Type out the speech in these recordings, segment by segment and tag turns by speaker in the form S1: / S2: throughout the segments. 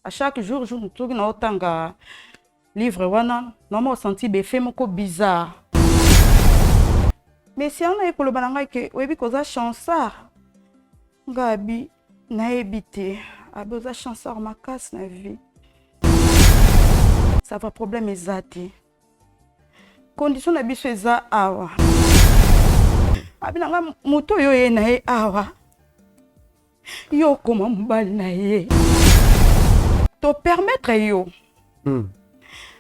S1: À chaque jour, je me trouve dans autant de livres, non, moi, senti des faits bizarres. Mais si on a école bananga que oui because chance Gabi na évité a besoin chance ma casse na vie ça va problème ezati condition na biso eza awa abinanga moto yo ye na ye awa yo koma mobali na ye to permettre yo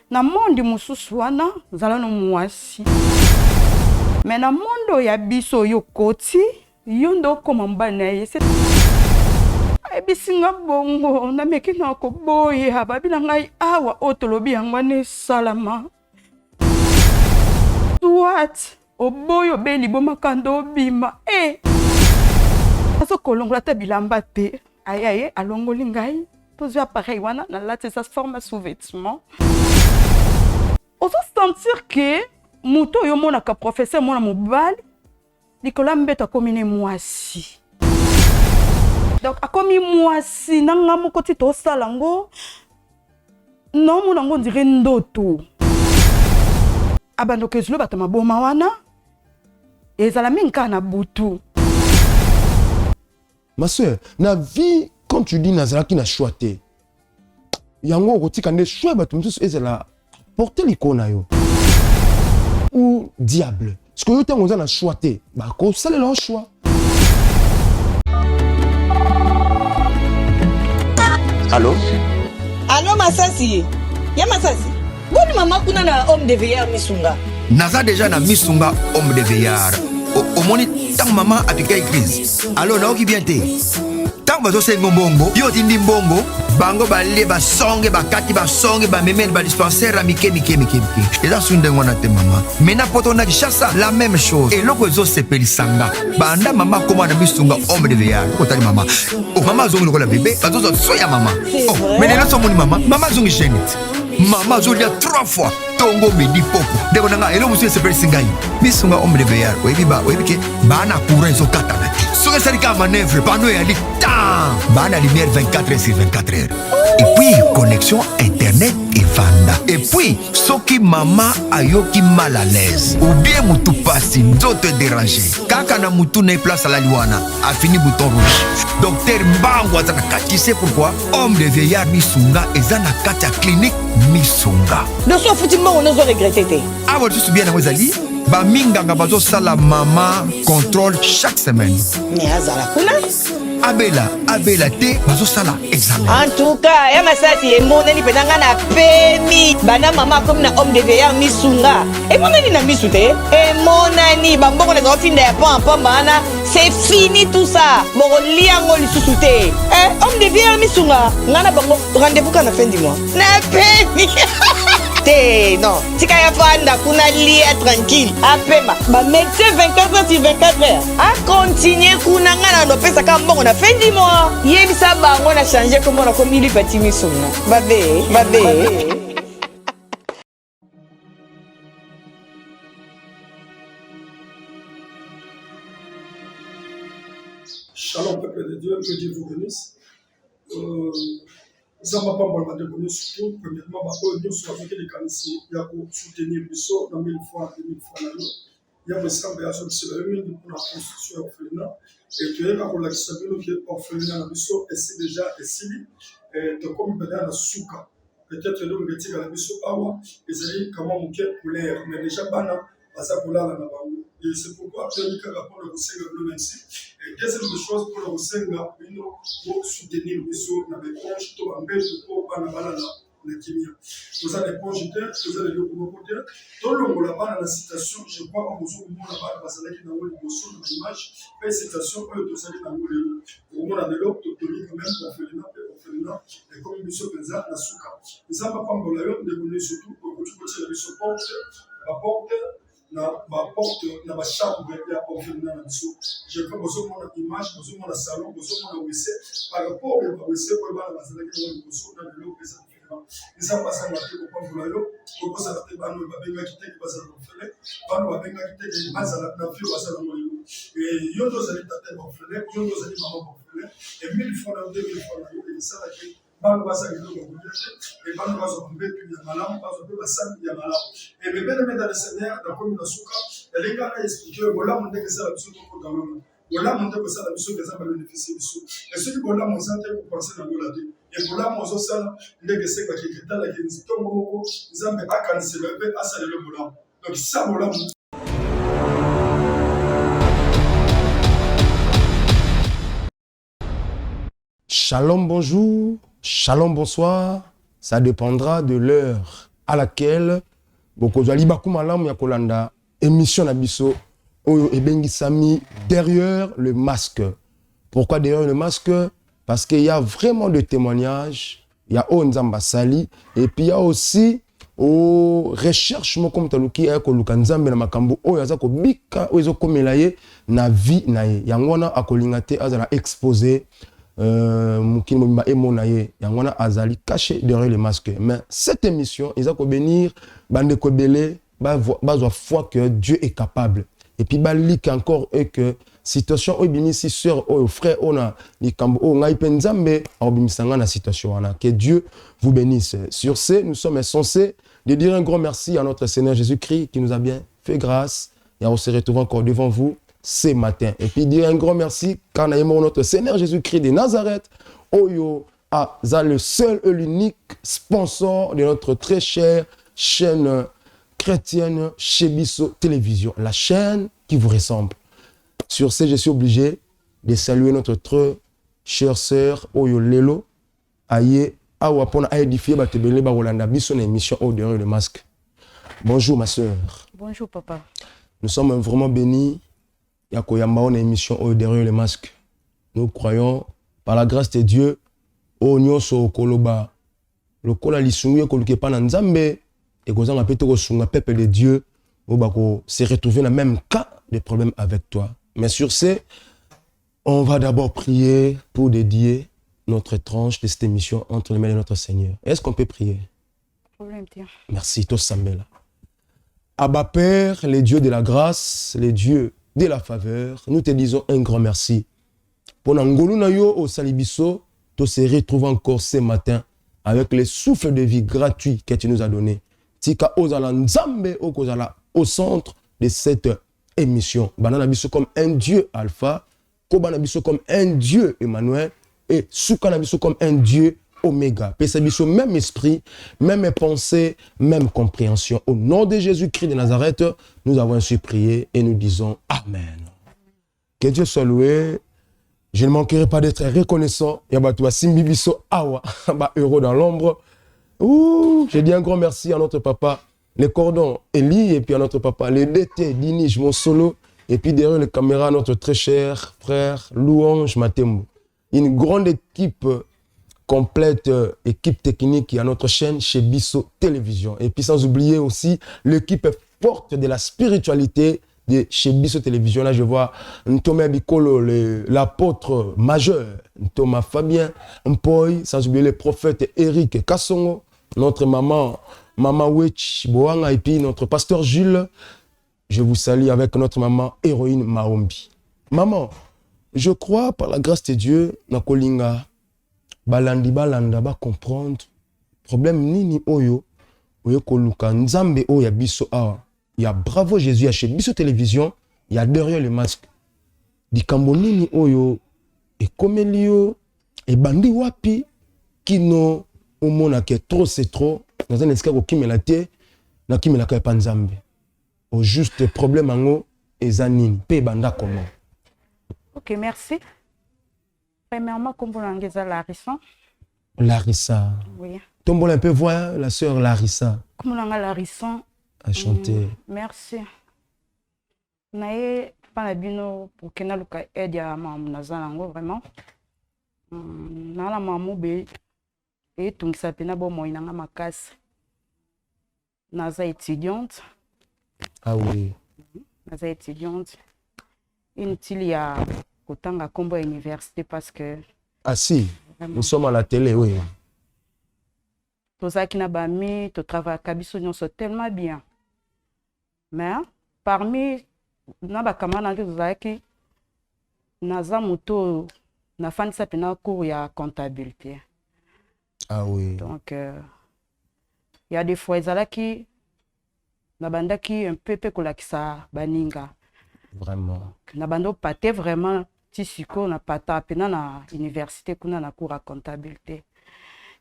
S1: na monde mususu wana zala no mwasi mais na mondo ya biso yo koti yo ndo koma mobali na ye c'est bisinga bongo na meki na ko boya babina ngai awa otolobi yango ne salama what oboyo beli boma kando bima aso kolongola ta bilamba te aye alongoli ngai tozwa pareil wana na lati sa forme sous-vêtement on se sentir que muto yo mona ka professeur mona mobali likola mbeto akomine mwasi donc akomi mwasi nanga moko ti to salango non mona ngo dire ndoto abando kezlo bata maboma wana ezala minka na butu.
S2: Ma soeur, na vie quand tu dis nazala ki na choité yango kotika nde choix bato msusu ezala porter l'icône yo ou diable parce que yo tango za na choité ba ko salela leur choix.
S3: Allô?
S4: Allô Masasi? Ya Masasi? Boni mama kuna na homme de veillard Misunga.
S3: Naza déjà na Misunga homme de veillard. Au moni tant maman a piqué crise. Allô na oki bien te. Tant bazo sengo mbongo, yo tindi mbongo, bango balé ba songe ba kati ba songe ba memel ba dispensaire a mike. Et là sunde ngona te maman. Mena poto na kishasa la même chose. Et loko zo sepeli sanga. Banda mama koma na Misunga homme de veillard. Ko tali mama. Oh mama zongi lokola bébé, bazo zo soya mama. Oh, mais là so moni mama zongi génite. Maman zo lia 3 fois. Tongo medi popo. Deko nanga elo musu sepeli singai. Misunga homme de veillard. Webi ke bana courant zo katana. Soke sarika manœuvre pano ya bana lumière 24h/24h. Et puis connexion internet et vanda. Et puis soki mama ayoki mal à l'aise ou bien mutu pasi nzoto déranger. Kaka na mutu na place à la liwana a fini bouton rouge. Docteur Mbango azana kati, tu sais pourquoi? Homme de veillard Misunga ezana kati ya clinique Misunga.
S4: De so futima on ozo regretter te.
S3: Ah ouais, tu sais bien na wezali ba minganga bazo sala mama contrôle chaque semaine.
S4: Mais azala kuna
S3: Abela te bazo sala examen.
S4: En tout cas, ya Masasi e moneli penanga na pemi. Bana mama comme na homme de veillard Misunga. E moneli na misu te. E monani bamboko na finda ya pampa bana. C'est fini tout ça. Boko liango lisusu te. Homme de veillard Misunga. Ngana bango rendez-vous quand la fin du mois. Na pemi. Non, tika ya fanda kuna lia tranquille. Apema, ba médecin 24h/24h. A continuer kuna ngana no pesa ka mbongo na fin du mois. Yebisa bango na changer comme on a comme ili petit Misunga. Babe.
S5: Shalom, peuple de Dieu, que Dieu vous bénisse. Ça va pas mal de surtout, premièrement, nous sommes avec les canisiers, il y a pour soutenir le saut dans 1000 fois, 2000 fois l'année. Il y a des sambes sur le ciel, pour la construction orphelinat. Et tu es là pour la discipline qui est orphelinat dans le saut, et c'est déjà, et si, et tu comme dans la souka. Peut-être que nous, mettons dans le saut, et c'est comment on peut l'air, mais déjà, bana, ça pour là, et c'est pourquoi tu as dit que rapport au Seigneur le merci. Et deuxième chose pour le Seigneur, pour soutenir le saut dans les ponches, tout en bête pour Banabala, la Kenya. Vous avez des ponches, vous avez des locomotives. Tout le monde là-bas dans la citation, je crois qu'on vous ouvre là-bas, parce qu'il y a dans l'image, mais citation, on peut saluer dans le au monde de l'autre, tu peux quand même orphelinat, et comme M. Penza, la souka. Nous avons pas pour l'avion, de surtout, pour que tu peux se porte, na porte na ba chambre ya orphelinat na biso. Je crois que mon image, mon salon, mon WC par rapport au WC pour ba la sala ki mo biso na le pesa différent. Et ça passe à la tête au point pour ko ko ça te ba no ba benga ki te ba sa orphelin, ba no ba benga ki te ba sa na fi ba sa na mo. Et yo to ça ta tête orphelin, yo to ça maman orphelin et 1000 francs 2000 francs et ça là qui bano baza biloko bakolia te, et bano bazwa mbetu ya malamu, bazwa mpe basali ya malamu. Et bien bien dans le Seigneur, nakomi na suka, elingi ana expliqué bolamu ndenge ezala biso moko quand même. Bolamu ndenge ezala biso eza babénéficie biso. Et soki bolamu oza te kopense na ngola te. Et bolamu ozosala ndenge esengaki etalaki ntongo moko nzambe akanisela mpe asalelo bolamu. Donc ça bolamu.
S2: Shalom, bonjour. Shalom, bonsoir. Ça dépendra de l'heure à laquelle bokozali bakumalam ya kolanda émission na biso oyo ebengisami derrière le masque. Pourquoi derrière le masque? Parce qu'il y a vraiment de témoignages, il y a Onzamba Sali et puis il y a aussi aux recherches comme taluki ya koluka nzambe na makambo oyo aza ko bika oyo komelaye na vie na ye. Yangwana akolinga te azala exposé mukini mobimba emona ye yangwana azali caché derrière le masque. Mais cette émission ils a ko bénir bande ko belé bazwa foi que Dieu est capable. Et puis balik encore et que situation obimisi sœur ou frère on a likambo o ngai penzambe obimisanga na situation wana. Que Dieu vous bénisse. Sur ce, nous sommes censés de dire un grand merci à notre Seigneur Jésus-Christ qui nous a bien fait grâce et on se retrouve encore devant vous ce matin. Et puis dire un grand merci car notre Seigneur Jésus-Christ de Nazareth oyo a le seul et l'unique sponsor de notre très chère chaîne chrétienne Chebiso Télévision, la chaîne qui vous ressemble. Sur ce, je suis obligé de saluer notre très chère sœur Oyo Lelo Aye Awapona a édifié Batebele Barolanda Biso na émission au derrière le masque. Bonjour ma sœur.
S1: Bonjour papa.
S2: Nous sommes vraiment bénis. Yakoyamba on émission au derrière le masque. Nous croyons par la grâce de Dieu au nyoso koloba lokola lisungu koluke pa na nzambe et kozanga pe to sunga peuple de Dieu au bako se retrouver dans le même cas de problème avec toi. Mais sur ce, on va d'abord prier pour dédier notre tranche de cette émission entre les mains de notre Seigneur. Est-ce qu'on peut prier? Merci, Tosambela. Abba Père, les dieux de la grâce, les dieux de la faveur, nous te disons un grand merci. Pour Nangolu Nayo au Salibiso, tu se retrouves encore ce matin avec le souffle de vie gratuit que tu nous as donné. Tika Ozala Nzambe au centre de cette émission. Banana Biso comme un Dieu Alpha, Kobana Biso comme un Dieu Emmanuel et Soukana Biso comme un Dieu Oméga. Pesa Biso même esprit, même pensée, même compréhension. Au nom de Jésus-Christ de Nazareth, nous avons ainsi prié et nous disons Amen. Que Dieu soit loué. Je ne manquerai pas d'être reconnaissant. Yabatouba Simbi Biso Awa, heureux dans l'ombre. Ouh, j'ai dit un grand merci à notre papa, les cordons Eli, et puis à notre papa, les DT, Dinige, mon solo, et puis derrière les caméras, notre très cher frère Louange Matembo. Une grande équipe complète, équipe technique à notre chaîne chez Bisso Télévision. Et puis sans oublier aussi l'équipe forte de la spiritualité de chez Bisso Télévision. Là, je vois Thomas Bikolo, l'apôtre majeur, Thomas Fabien Mpoy, sans oublier le prophète Eric Kassongo, notre maman Wech Boanga, et puis notre pasteur Jules. Je vous salue avec notre maman héroïne Maombi. Maman, je crois par la grâce de Dieu, Nakolinga, balanda ba comprendre problème nini oyo koluka nzambe oya biso awa. Il y a Bravo Jésus, il y a chez Bisso Télévision, il y a derrière le masque. Di kambonini oyo e komelio e bandi wapi kino omona ke trop c'est trop dans un escale kimela te na kimela ka pa nzambe. Au juste problème ango ezanini pe banda comment.
S1: OK, merci. Premièrement, comme vous l'avez dit, Larissa.
S2: Larissa.
S1: Oui.
S2: Tombola un peu voir la sœur Larissa.
S1: Comme vous l'avez Larissa.
S2: À chanter.
S1: Merci. Nae panabino pour que naluka aide ya mamu nazango vraiment. Na la mamu be et tungisa pena bo moinanga makasi. Naza étudiante.
S2: Ah oui.
S1: Naza étudiante. Inutile ya kotanga kombo à université parce que
S2: ah si, vraiment. Nous sommes à la télé, oui.
S1: Tozaki na bami, to travail kabiso nyonso tellement bien. Mais parmi na ba kamana ngi tozaki naza moto na fanisa pena cours ya comptabilité.
S2: Ah oui.
S1: Donc, il y a des fois, qui nabandaki un peu kolakisa baninga.
S2: Vraiment.
S1: Nabando pate vraiment tisiko na pata pena na université kuna na cours à comptabilité.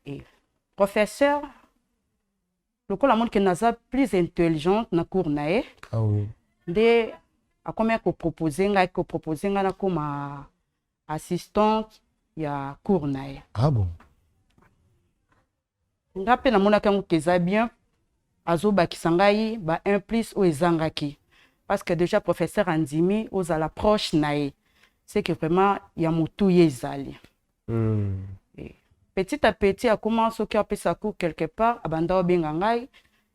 S1: Et professeur, le coup la monde qui naza plus intelligente na cours nae.
S2: Ah oui.
S1: De a combien ko proposer nga na comme assistante ya cours nae.
S2: Ah bon.
S1: Ngape na mona kango keza bien azo bakisa ngai ba 1 plus o ezangaki. Parce que déjà professeur andimi aux à l'approche nae. C'est que vraiment ya mutu yezali. Petit à petit a commencé à faire sa cours quelque part abanda obenga ngai.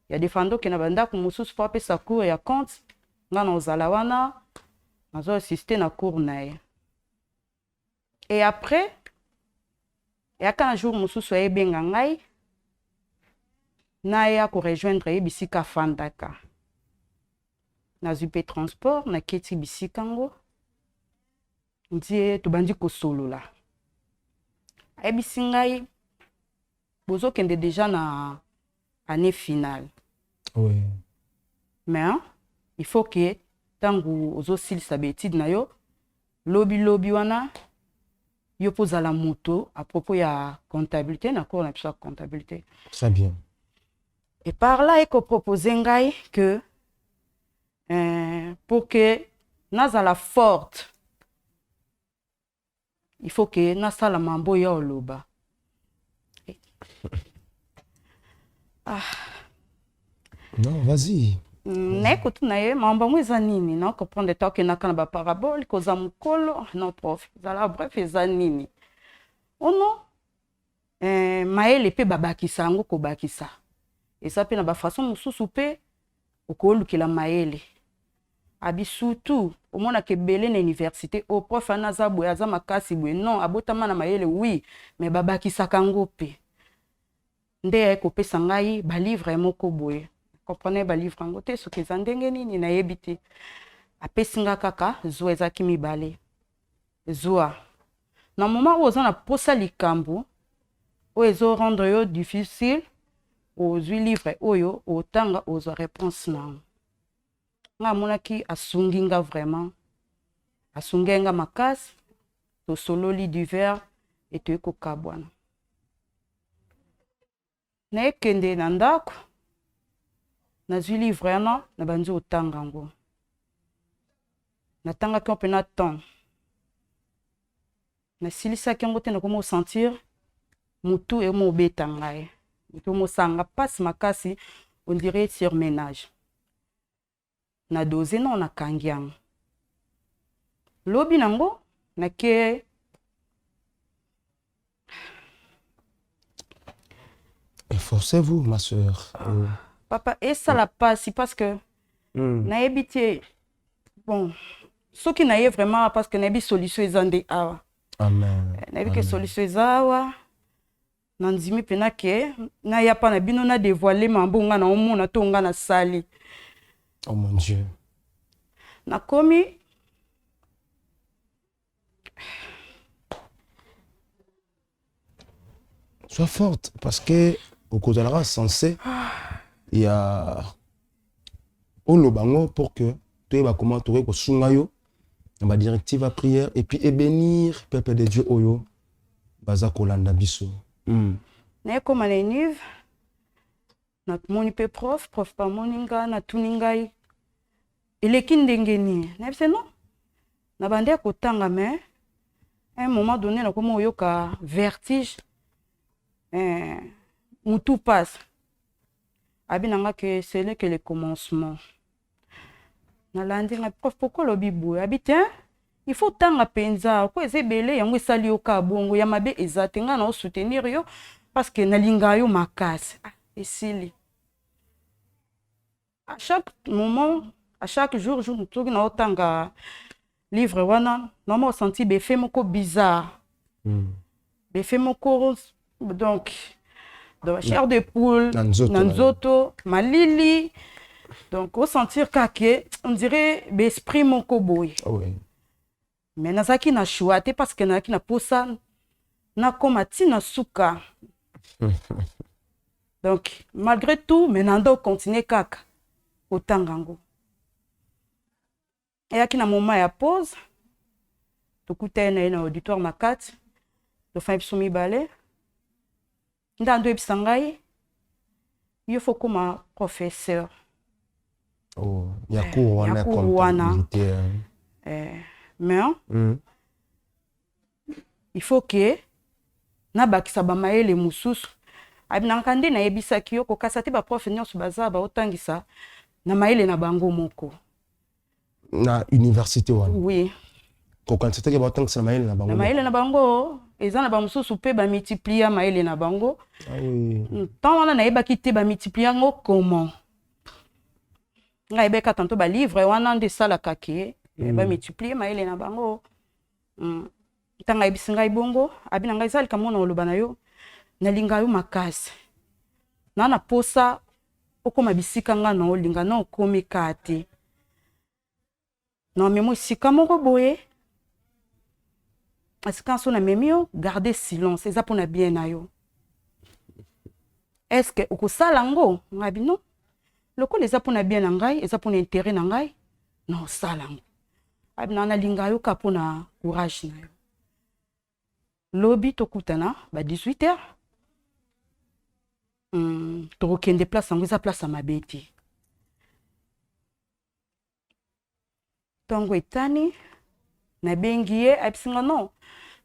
S1: Ya defando ke na banda ko mususu fa sa cours ya compte. Nga na ozala wana nazo assister na cours nae. Et après ya kana jour mususu ebenga ngai na ya ko rejoindre bisika fandaka. Na zupe transport na keti bisika ngo. Ndie tobandi ko solo la. Ebisi ngai bozo kende déjà na année finale.
S2: Oui.
S1: Mais il faut que tangu ozo silisa betide na yo lobi wana yo posa la moto à propos ya comptabilité na cours na pisa comptabilité.
S2: Très bien.
S1: Et par là eko proposer ngai que pour que nazala forte il faut que nasala mambo ya oloba.
S2: Non, vas-y.
S1: N'écoute nae mambo mweza nini na comprendre tant que nakana ba parabole koza mukolo non prof zala bref eza nini ono maele pe babakisa ngo ko bakisa esa pe na ba façon mususu pe okolukela maele abi surtout omona ke belé na université au prof anaza boye aza makasi boye non abotama na maele oui mais babakisa kango pe nde ko pesa ngai ba livre moko boye. Comprenez ba livre ngo te soki eza ndenge nini nayebi te apesinga kaka zwa ezaki mibale zwa na moment oyo oza na posa likambo oyo ezo rendre yo difficile ozwi livre oyo otanga ozwa réponse nango nga amonaki asungi nga vraiment asungi nga makasi tosololi divers etoyi kokabwana naekende na ndako nazwi livre wana na bandi otanga ngo natangaki mpe na temps nasilisaki yango te nakoma osentir mutu emobeta ngai mutu omosanga mpasi makasi on dirait surménage na doze non nakangi yango lobi nango nake
S2: Efforcez-vous, ma soeur.
S1: Papa, et ça la passe parce que nayebi te bon ce qui naye vraiment parce que nayebi solution ezande awa.
S2: Amen.
S1: Nayebi ke solution ezawa nandimi pena ke na ya pa na bino na dévoiler mambo nga na omona to nga na sali.
S2: Oh mon Dieu.
S1: Nakomi
S2: sois forte parce que au Kozalera censé il y a Olobango pour que tu aies comment tu aies sungayo ma directive à prière et puis bénir peuple de Dieu oyo baza kolanda biso.
S1: Na koma na nive na moni pe prof pa moninga na tuningai eleki ndenge ni na bise non na bande kotanga mais à un moment donné na koma oyoka vertige mutu passe abinanga que ce n'est que le commencement na landi na prof pourquoi lobi boye habite il faut tanga penza ko ezebele yango esali yoka bongo ya mabe ezatenga na soutenir yo parce que nalinga yo makasi esili à chaque moment à chaque jour tout na otanga livre wana normalement senti befe moko bizarre befe moko donc de chair de poule nanzoto malili donc au sentir kake on dirait l'esprit moko boy.
S2: Oui.
S1: Mais nazaki na choix te parce que nazaki na posa na komati na suka Donc, malgré tout, maintenant, continuer kaka. Autant gango. Et à qui na moment ya pause, tu coûtes un auditoire ma 4, tu fais un psaume balai. Dans deux sangai, il faut comme un professeur.
S2: Oh, yaku wana militaire.
S1: Mais il faut que na bakisa ba maele mususu. Abinanga nde na yebisaki yo kokasa te ba prof nyonso baza ba otangisa na maele na bango moko.
S2: Na université wana.
S1: Oui.
S2: Kokasa te ba otangisa na maele na bango.
S1: Na maele na bango, eza na ba mususu pe ba multiplier maele na bango.
S2: Ah oui.
S1: Tant wana na yebaki te ba multiplier ngo comment. Nga yebeka tanto ba livre wana nde sala kake, ba multiplier maele na bango. Tanga yebisinga ibongo, abinanga izali kamona oloba na yo. Nalinga yo makasi. Na posa okoma bisika nga na olinga na okomi kate. Na memo sika moko boye. Asika so na memio garder silence eza pona bien na yo. Est-ce que okosala ngo ngabi non? Lokolo eza pona bien na ngai, eza pona intérêt na ngai, na osala ngo. Abina na linga yo ka pona courage na yo. Lobi tokutana ba 18h. Tokende place yango eza place ya mabe te. Tongo etani na bengi ye abisinga non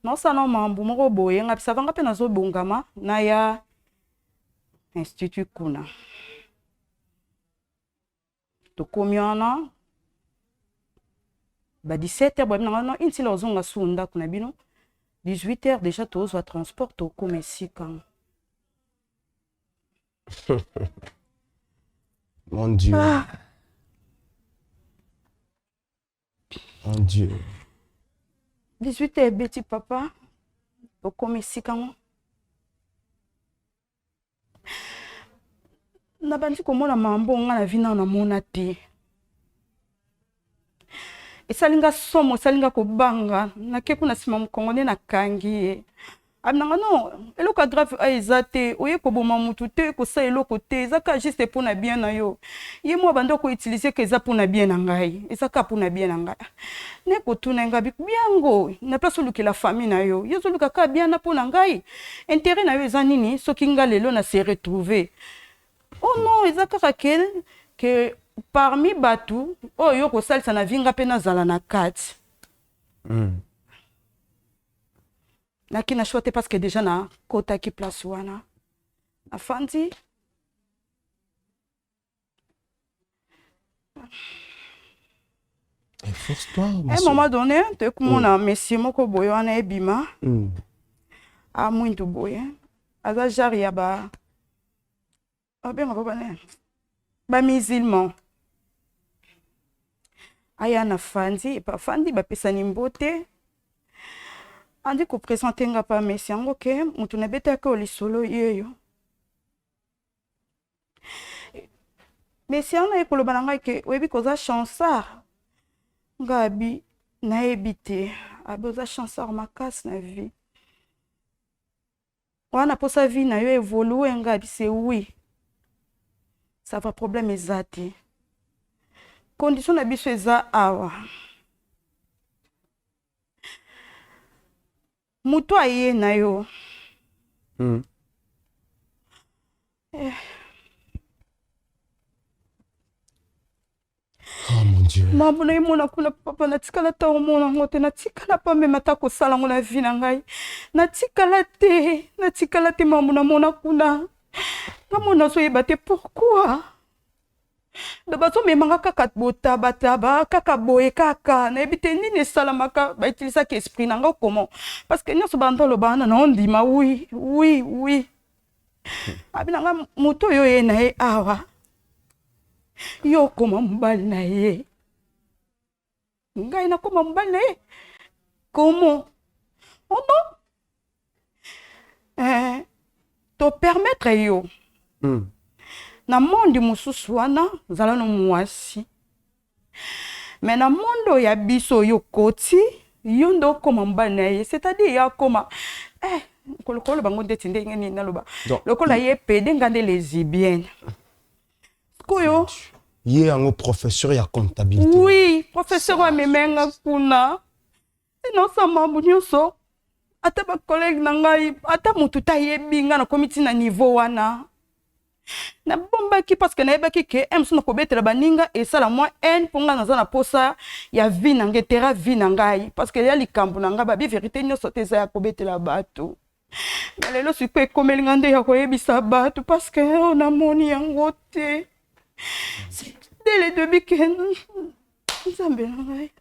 S1: nosala mambo moko boye ngabisa vanga pe nazobongama na ya institut kuna. Tokomi wana ba 17h boye nanga non intila ozonga sunda kuna bino 18h déjà tozwa transport tokoma esika.
S2: Mon Dieu. Mon Dieu.
S1: 18h beti papa. Tokoma esika ngo. Na bandi komona mambo nga na vina na mona te. Esalinga somo, esalinga kobanga. Na keku na sima mukongone na kangi. Abinanga non, eloko grave aizate, oye ko boma mutu te ko sa eloko te, ezaka juste pour na bien na yo. Ye mo bando ko utiliser que za pour na bien na ngai, ezaka pour na bien na ngai. Ne ko tuna ngabi biango, na place luki la famille na yo. Yo zoluka ka bien na pour na ngai. Intérêt na yo eza nini, soki nga lelo na se retrouver. Oh non, ezaka que parmi batu, oh yo ko salisa na vinga pe na zala na kati. Naki na chote parce que déjà na kota ki place wana. Afandi.
S2: Force-toi,
S1: À un moment donné, te kumona monsieur moko boyo wana ebima. A mwintu boye. Aza jari ya ba. Obenga baba ne. Ba musulman. Aya na fandi, pa fandi ba pesa ni mbote. Andi ko présenter nga pa mesi yango ke mutu na beta ka olisolo yeyo. Mesi yango ekoloba na ngai ke oyebi koza chansard. Ngabi na ebite aboza chansard makasi na vie. Wana posa vie na yo évoluer ngabi c'est oui. Ça va problème ezate. Condition na biso eza awa. Mutu aye na yo.
S2: Oh mon Dieu.
S1: Mambo na imona kuna papa na tikala ta omona ngote na tikala pa mema ta ko sala ngo na vie na ngai. Na tikala te mambo na mona kuna. Na mona so yeba te pourquoi? Da bazo memanga kaka botaba kaka boye kaka na ebite nini salamaka ba utilisa ke esprit nanga comment parce que nyoso bandolo bana na ondima oui abinanga moto yo ye na ye awa yo koma mbali na ye ngai na koma mbali na ye comment oh non to permettre yo na monde mususu wana zala no mwasi mais na monde ya biso yo koti yo ndo koma mbali na ye c'est-à-dire ya koma Kolokolo bango ndeti ndenge nini naloba.
S2: Donc,
S1: Lokola ye pede ngande lesbienne. Koyo.
S2: Ye un professeur ya comptabilité.
S1: Oui, professeur wa memenga kuna. Non sa mabu nyonso. Ata ba collègue na ngai, ata mutu ta yebinga na komiti na niveau wana. Na bombaki parce que na yebaki ke emso na kobetela baninga et ça la moi en ponga na za na posa ya vie na ngetera vie na ngai parce que ya likambo na nga ba bi vérité nyonso te za ya kobetela bato. Mais lelo siko ekomeli nga nde ya koyebisa bato parce que on a moni yango te. Dès le début que nzambe na ngai.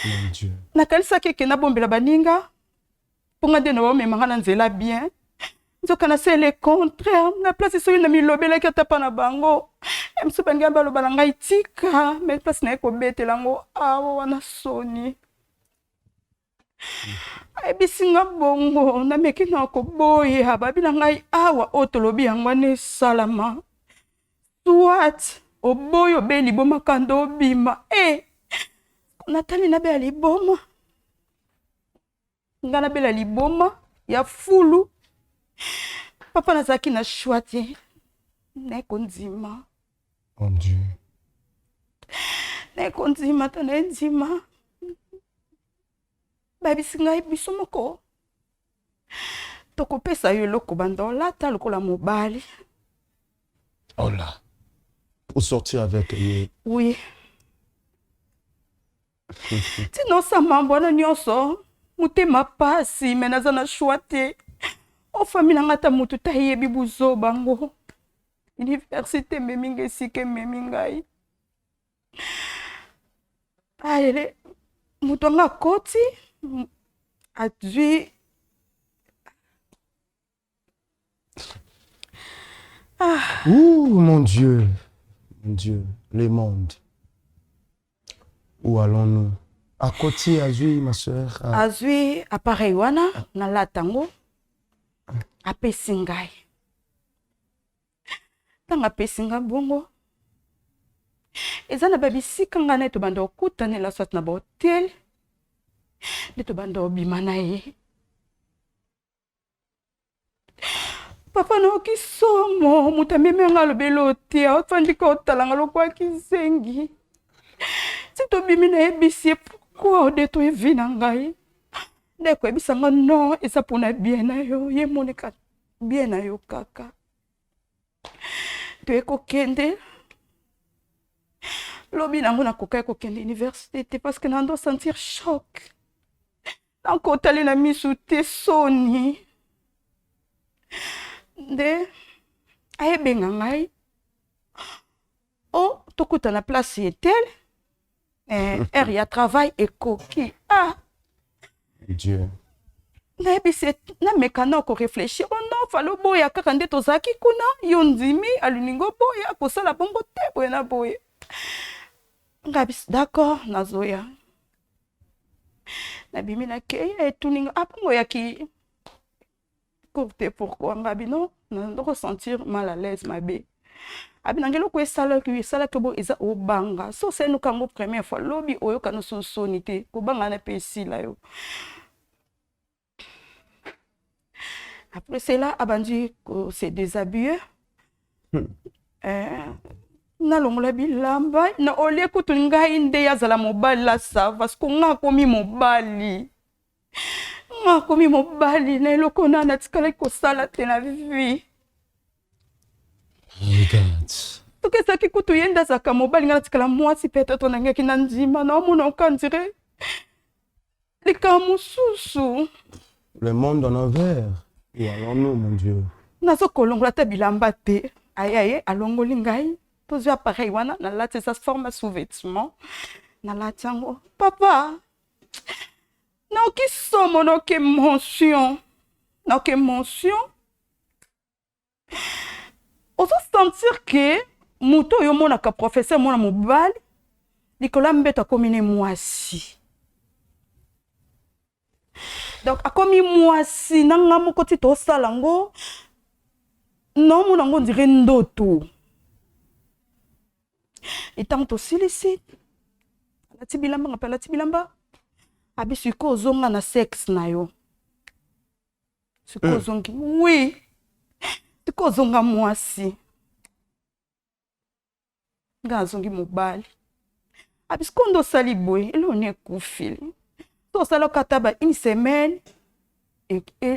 S2: Mon Dieu.
S1: Nakalisa ke na bombela baninga ponga de na bamemanga na nzela bien. Nzokana c'est le contraire. Na place soki na milobela ki ata pa na bango. Emso bangi baloba na ngai tika. Mais place na ekobetela ngo awa wana soni. Ayebisinga bongo. Na meki na koboya. Babi na ngai awa otolobi yango wana esalama. Soit oboyo be liboma kando bima. Natali na be ya liboma. Nga na be la liboma. Ya fulu. Papa nazaki na chouati. Neko nzima.
S2: Mon Dieu.
S1: Neko nzima tana nzima. Babi singa biso moko. Toko pesa yo loko bando lata lokola mobali.
S2: Oh là. Pour sortir avec lui.
S1: Oui. Tino sa mambo na nyonso. Mutema pasi menaza na chouati. O famille ngata mutu ta yebi buzo bango. Université meminga sike memingai. Allez, mutu nga koti adui.
S2: Ouh, mon Dieu. Mon Dieu, le monde. Où allons-nous? À côté, Azui, ma soeur.
S1: Azui, appareil wana, na latango. Apesi ngai. Tanga pesinga bongo. Eza na babisika nga na to bando okutanela soit na ba hotel. Ne to bando obima na ye. Papa no kisomo mutameme nga lobelo te otandika otalanga lokwa kizengi. Si to bimi na ebisi pourquoi odeto evi na ngai. Ndeko ebisanga non eza pona bien na yo ye monika bien na yo kaka. To ekokende lobi nango na koka ekokende université parce que nando sentir choc. Nanko tali na misu te soni. De ayebenga ngai. Oh tokuta na place etel. Er ya travail ekoki.
S2: Dieu.
S1: Na mekana ko réfléchir non falo boya kaka nde tozaki kuna yondimi aluningo boya kosala bongo te boya na boya. Ngabis d'accord nazoya. Na bimi na ke etuninga apongo yaki courte pourquoi ngabi non na ressentir mal à l'aise mabe. Abinangelo ko esala que bo eza obanga so c'est nous kango première fois lobi oyo kano sonité ko banga na pesi la yo. Après cela, abandi se déshabiller. Na longola bilamba na olie kutu ngai nde yazala mobali la sa parce que nga komi mobali. Nga komi mobali na eloko na natikala kosala te na vie.
S2: Regarde.
S1: Toke saki kutu yenda zaka mobali nga natikala mwasi peut-être na ngaki na ndima na omona okandire. Likamususu.
S2: Le monde en envers. Où allons-nous, mon Dieu?
S1: Nazo kolongola ta bilamba te. Aye, alongoli ngai. Tozo appareil wana, na lati sa forme sous-vêtement. Na lati yango. Papa, naoki somo, naoki mention. Naoki mention. Ozo sentir que muto yo mona ka professeur mona mobali. Likola mbeta komine mwasi. Donc, à comme moi, si nanga moko ti to salango, non mon ango dirait ndoto. Et tant to silicite, la tibilamba ngapela la tibilamba, abisuko zonga na sexe na yo. sikozongi oui sikozonga mwasi nga azongi mobali abisikondo osali boye eloni ekufili tosala kata ba une semaine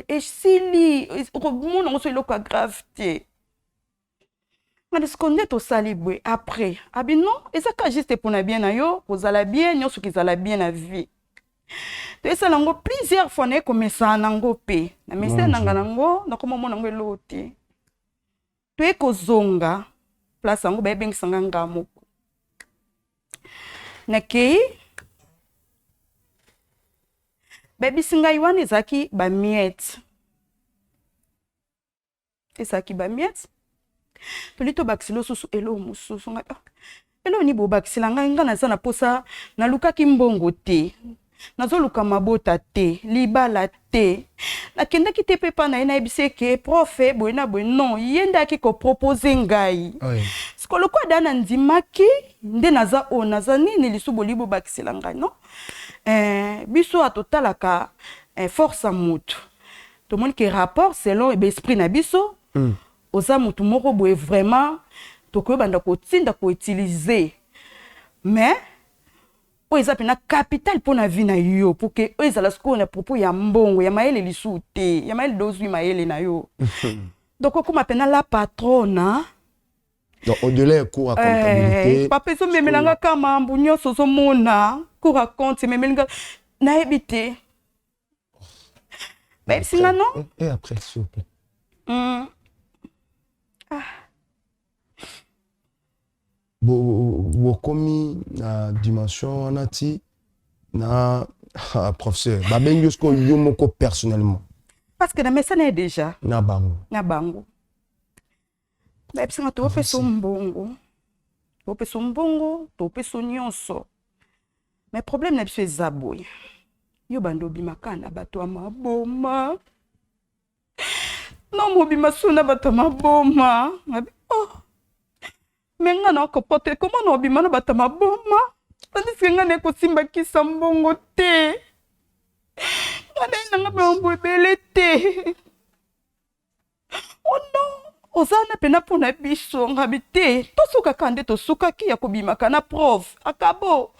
S1: esili okomona ngo so eloko ya grave te nga desikondo tosali boye après abi non ezaka juste mpona bien na yo kozala bien nyonso kozala bien na vie toyesala yango plusieurs fois naye komesana nango mpe na mesana nanga nango nakomomona yango eloko te toye kozonga place yango bayebengisanga nga moko nakei bayebisi ngai wana ezalaki bamiete toli tobakisila osusu eloko mosusu ngai eloko ni bobakisila ngai nga naza na posa nalukaki mbongo te nazoluka mabota te libala te nakendaki te mpe mpa na ye nayebisi eke profe boye na boye non ye nde ayaki kopropose ngai sikoloko ada na ndimaki nde naza o naza nini lisu boli bobakisela ngai non biso atotalaka force ya motu tomoni ke rapport selon esprit na biso oza motu moko boye vraiment tokoyebanda kotinda koutilize mais oyo eza mpena capital mpona vie na yo po ke oyo ezala sikoyo na propos ya mbongo ya mayele lisu te ya mayele dozwi mayele na yo donc okoma mpena la patrona
S2: donc au-delà ya cours à comptabilité
S1: papa ezomemelanga ka mambu nyonso ozomona cours à compte ememelinga nayebi te bayebisinga non
S2: et après s'il vous plaît bokomi na dimension wana ti na professeur babengi osko yo moko personnellement
S1: parce que na mesana ye déjà
S2: na bango
S1: bayebisinga topesa mbongo topesa nyonso mais problème na biso eza boye yo bando obimaka na bato ya maboma non mobima so na bato ya maboma menga na okopote koma na obima na bato ya maboma tandisike nga na ekosimbakisa mbongo te nga na ye nanga bambo ebele te oh non oza na pena mpona biso ngabi te tosukaka nde tosukaki ya kobimaka na prof akabo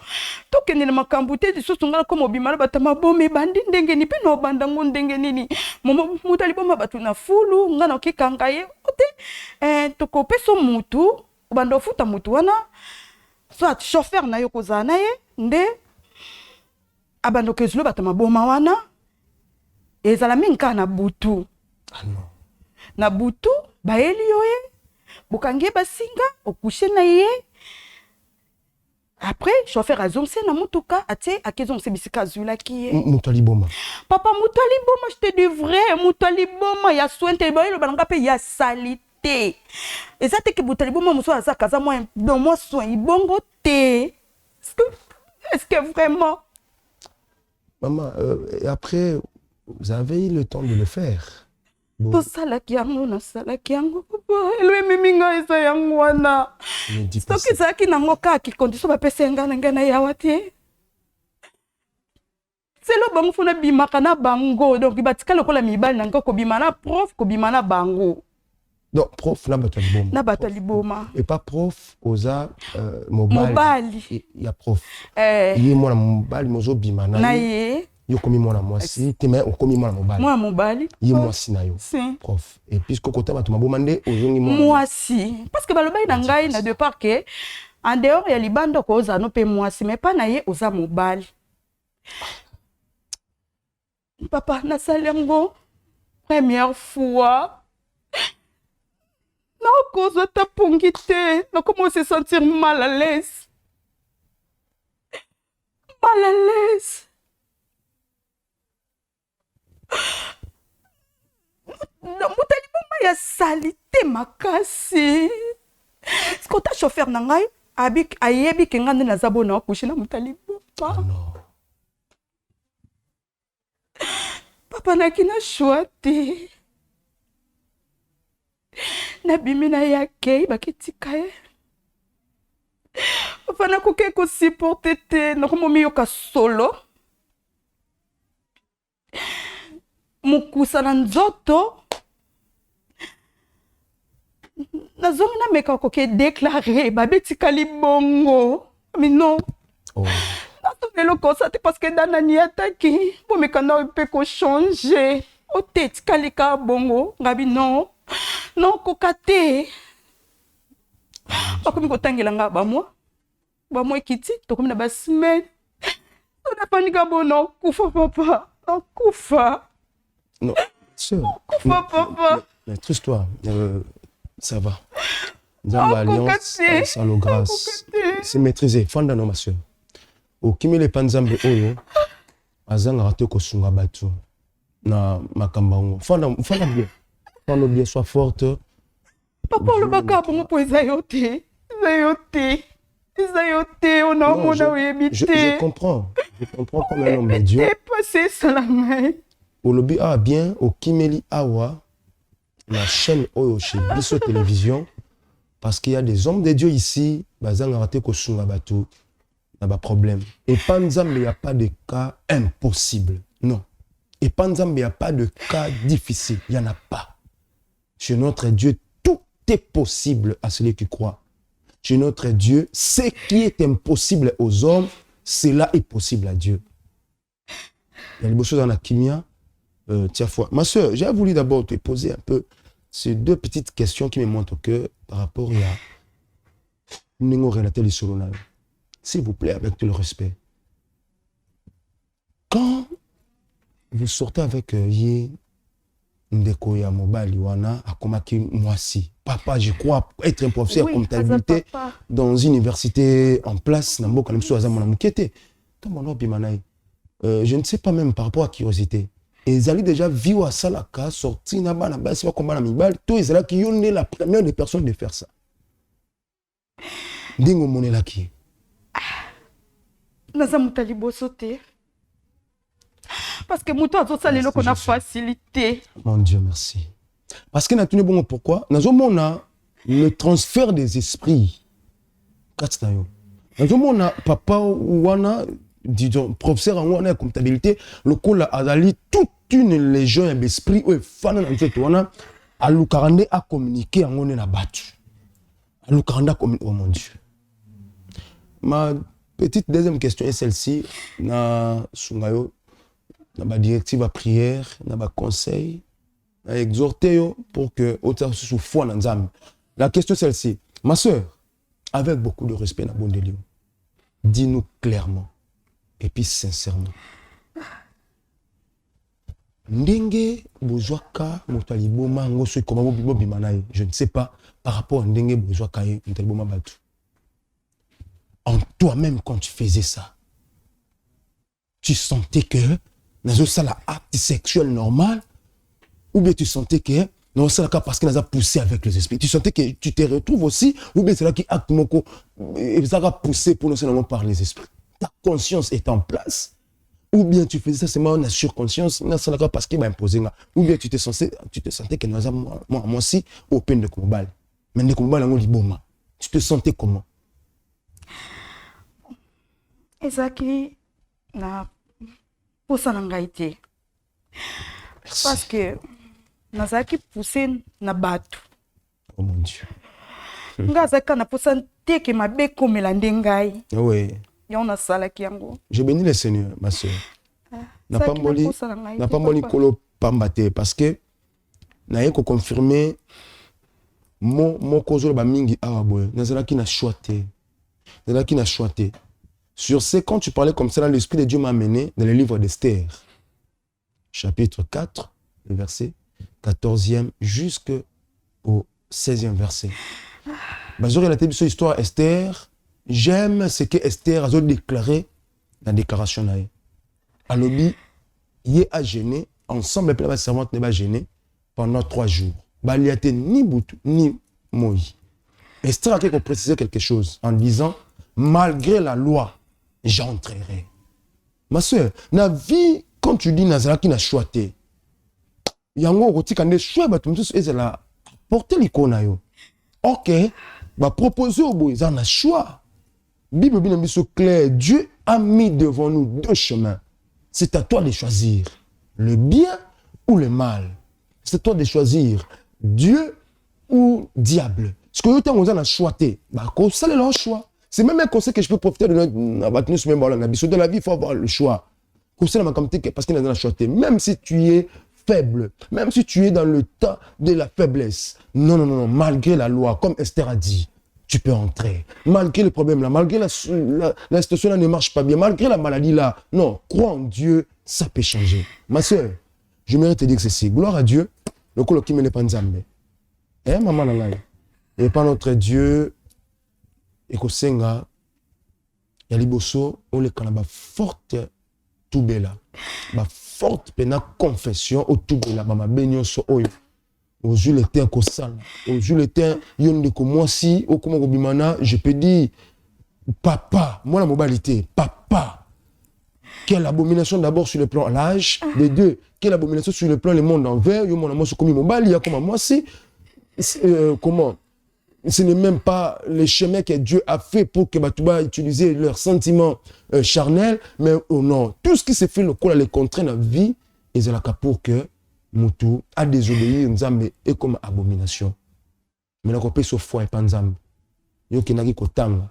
S1: tokende na makambo te lisusu nga nakoma obima na bato ya maboma ebandi ndenge nini mpe na obandango ndenge nini moto aliboma bato na fulu nga na okikanga ye ote tokopesa mutu obanda ofuta mutu wana soit chauffeur na yo kozala na ye nde abanda okezula bato ya maboma wana ezala mingi kaka na butu na butu bayeli yo ye bokangi ye basinga okushe na ye après chauffeur azongisi na mutuka atie akezongisa bisika azwilaki ye
S2: mutu aliboma
S1: papa mutu aliboma je te dis vrai mutu aliboma ya sointe bayeloba nanga mpe ya sali te eza teke mutu aliboma mosu azaka aza mwa soin ibongo te est-ce que vraiment
S2: maman après vous avez eu le temps de le faire
S1: tosalaki yango nasalaki yango elo ememi ngai eza yango wana soki ezalaki nango kaka kikondiso bapesa nga na ngai na yawa te selo bango funa bimaka na bango donc batika lokola mibali na ngai kobima na prof kobima na bango
S2: donc prof na bato aliboma
S1: na bato aliboma
S2: et pas prof oza mobali ya prof ye mwana mobali mozobima na ye yo komi mwana mwasi te mais okomi mwana mobali ye mwasi na yo prof et puisque kota bato maboma nde ozongi
S1: mwasi parce que balobai na ngai na de part que en dehors ya libanda ko oza no pe mwasi mais pas na ye oza mobali papa nasali yango première fois nakozwa ta pongi te nakoma se sentir mal à l'aise mutali boma ya sali te makasi sikota chauffeur na ngai ayebi ke nga nde naza bona akushe na mutali boma papa naki na shwa te nabimi na ye akei bakitika ye papa nakoki kosupporte te nakomomi yoka solo mukusa na nzoto nazongi na meka koke déclarer babetikali bongo mais non natonelo kosa te parce que dana ni ataki bomeka na pe ko changer o te tikali ka bongo ngabi non koka te bakomi kotangela nga bamwa ekiti tokomi na basemaine tonapanika bono kufa papa kufa
S2: non sœur
S1: kufa papa
S2: mais triste-toi ça va Nzamba alliance sans le grâce c'est maîtrisé fanda no ma sœur okimele panzambe oyo azanga raté ko sunga batu na makambango fanda bien sois forte
S1: papa le bakapo mo po ezayote on a mon
S2: je comprends comme un homme de Dieu
S1: passé ça la main
S2: olobi bien okimeli awa la chaîne oyo chez Biso Télévision parce qu'il y a des hommes de Dieu ici bazanga raté ko sunga batu na ba problème et panzambe il y a pas de cas impossible non et panzambe il y a pas de cas difficile il y en a pas chez notre Dieu tout est possible à celui qui croit chez notre Dieu ce qui est impossible aux hommes cela est possible à Dieu il y a des choses dans la kimia tiens foi ma soeur j'ai voulu d'abord te poser un peu ces deux petites questions qui me montrent que par rapport à Ningo relaté les solonal. S'il vous plaît, avec tout le respect. Quand vous sortez avec Yé Ndeko ya Mobali Wana à Komaki Mwasi, papa, je crois être un professeur en comptabilité dans une université en place, je ne sais pas même par rapport à curiosité. Et ils allaient déjà vivre à Salaka, sortir là-bas, c'est pas comment la mibal, tout ils allaient qui ont la première des personnes de faire ça. Dingo monela qui
S1: naza mutali bosote parce que muto azosalelo qu'on a facilité.
S2: Mon Dieu merci. Parce que na tuni bongo pourquoi nazomona le transfert des esprits katstayo nazomona papa wana disons professeur en wana comptabilité le kola azali toute une légion d'esprits ou fana na nzeto wana alukarande a communiquer en on na battu alukaranda comme oh mon Dieu. Ma petite deuxième question est celle-ci na sungayo na ba directive à prière na ba conseil na exhorter yo pour que autant sous foi na nzambe. La question est celle-ci ma sœur avec beaucoup de respect na bondelio dis-nous clairement et puis sincèrement ndenge bozwaka motali boma ngoso comment bobima na je ne sais pas par rapport à ndenge bozwaka motali boma batu en toi-même quand tu faisais ça tu sentais que nazo sala acte sexuel normal ou bien tu sentais que non c'est là parce que naza poussé avec les esprits tu sentais que tu te retrouves aussi ou bien c'est là qui acte moko et ça va pousser pour nous seulement par les esprits ta conscience est en place ou bien tu faisais ça seulement en surconscience parce qu'il m'a imposé ou bien tu te sentais que moi aussi au peine de combat mais de combat là liboma tu te sentais comment
S1: ezaki na posa na ngai te parce que nazaki poussé na batu
S2: oh mon Dieu
S1: nga azaka na posa te ke mabe komela ndengai
S2: oui
S1: yona sala kiango
S2: je bénis le Seigneur ma sœur n'a pas moli kolo pambate parce que na yeko confirmer mon kozo ba mingi awaboy nazalaki na choité sur ce quand tu parlais comme ça l'esprit de Dieu m'a amené dans le livre d'Esther chapitre 4 le verset 14e jusqu'au 16e verset bazori la télé histoire Esther. J'aime ce que Esther a déclaré dans la déclaration. Alobi, il a gêné, ensemble, la servante n'est pas gênée pendant 3 jours. Il n'y a ni Boutou, ni Moïse. Esther a précisé quelque chose en disant, malgré la loi, j'entrerai. Ma soeur, la vie, quand tu dis Nazara qui n'a choité, il y a un gros qui a choisi, il a porté l'icône. Ok, va proposer au bout, il a un choix. Bible bien clair, Dieu a mis devant nous 2 chemins. C'est à toi de choisir le bien ou le mal. C'est toi de choisir Dieu ou diable. Ce que vous avez choisi, c'est le choix. C'est même un conseil que je peux profiter de la vie, il faut avoir le choix. Parce qu'il a choisi. Même si tu es faible, même si tu es dans le temps de la faiblesse, non, malgré la loi, comme Esther a dit, tu peux entrer. Malgré le problème là, malgré la situation là ne marche pas bien, malgré la maladie là, non, crois en Dieu, ça peut changer. Ma soeur, je mérite te dire que ceci. Gloire à Dieu, le colo qui me n'est pas nzambe. Maman nangai. Et pas notre Dieu, et que senga, ya liboso, on le kanaba forte toubela. Ba forte pena confession au toubela, ma benyo so oyo. Au jour le temps ko sala, au jour le temps yonde ko moi si au comment bimana, je peux dire papa, moi la mobilité, papa. Quelle abomination d'abord sur le plan l'âge, de deux, quelle abomination sur le plan le monde envers, yo mon amour comme mobile, il y a comment moi si comment ce n'est même pas le chemin que Dieu a fait pour que Batouba utilise leurs sentiments charnels, mais oh non, tout ce qui se fait le col à les contraindre dans la vie, et c'est là pour que Moutou a désobéi Nzambe et comme abomination. Mais là, on peut se foi et pas Nzambe. Yo qui n'a qui kotanga.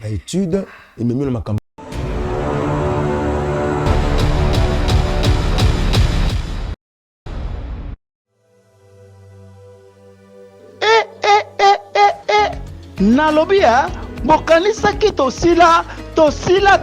S2: La étude et même le makamba.
S6: Nalobia, bokanisaki tosila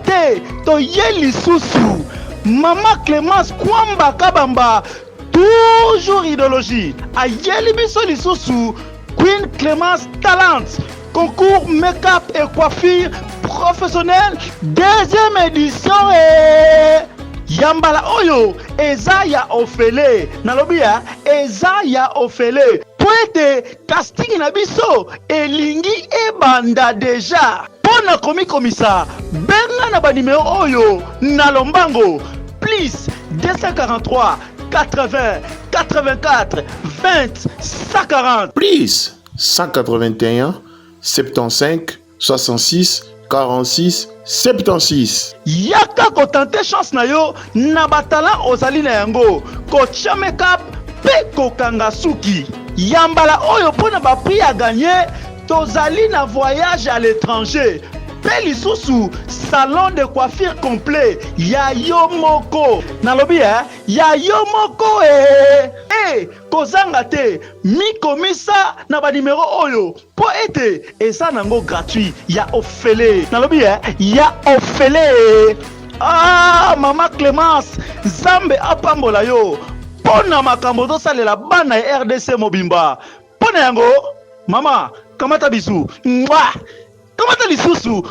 S6: te, toye lisusu. Mama Clémence Kwamba Kabamba, toujours idéologie. Ayeli biso lisusu, Queen Clémence Talent, concours make-up et coiffure professionnel, deuxième édition et Yambala Oyo, Ezaya Ofele, Nalobia, Ezaya Ofele. Poete casting na biso elingi ebanda deja pona komi komisa benga na ba numéro oyo na lombango plus 243 80 84 20 140
S7: plus 181 75 66 46 76.
S6: Yaka kotante chance na yo na batala ozali na yango kocha makeup pe kokanga suki. Yambala oyo pona ba prix à gagner, tozali na voyage à l'étranger. Pelisusu salon de coiffure complet ya yo moko. Nalobi ya yo moko kozanga te mi komisa na ba numéro oyo po ete eza nango gratuit ya Ofele. Nalobi ya Ofele. Ah Mama Clémence Zambe apambola yo. Pona makambo to salela bana ya RDC mobimba. Pona yango mama kamata bisu. Kamata lisusu.